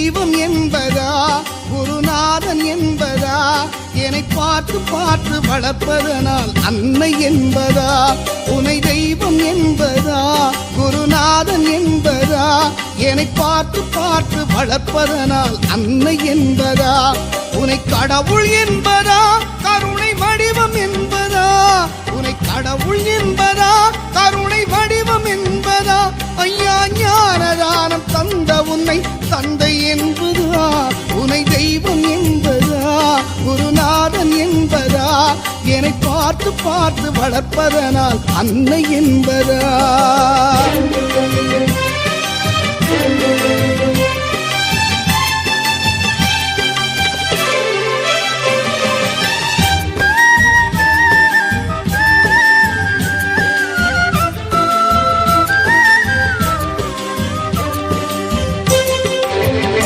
தெய்வம் என்பதா குருநாதன் என்பதா என்னை பார்த்து பார்த்து வளர்ப்பதனால் அன்னை என்பதா உனை தெய்வம் என்பதா குருநாதன் என்பதா என்னை பார்த்து பார்த்து வளர்ப்பதனால் அன்னை என்பதா உனை கடவுள் என்பதா கருணை வடிவம் என்பதா உனை கடவுள் என்பதா கருணை வடிவம் என்பதா ஐயா ஞானதானம் தந்த உன்னை தந்தை என்பதா உனை தெய்வம் என்பதா குருநாதன் என்பதா என்னை பார்த்து பார்த்து வளர்ப்பதனால் அன்னை என்பதா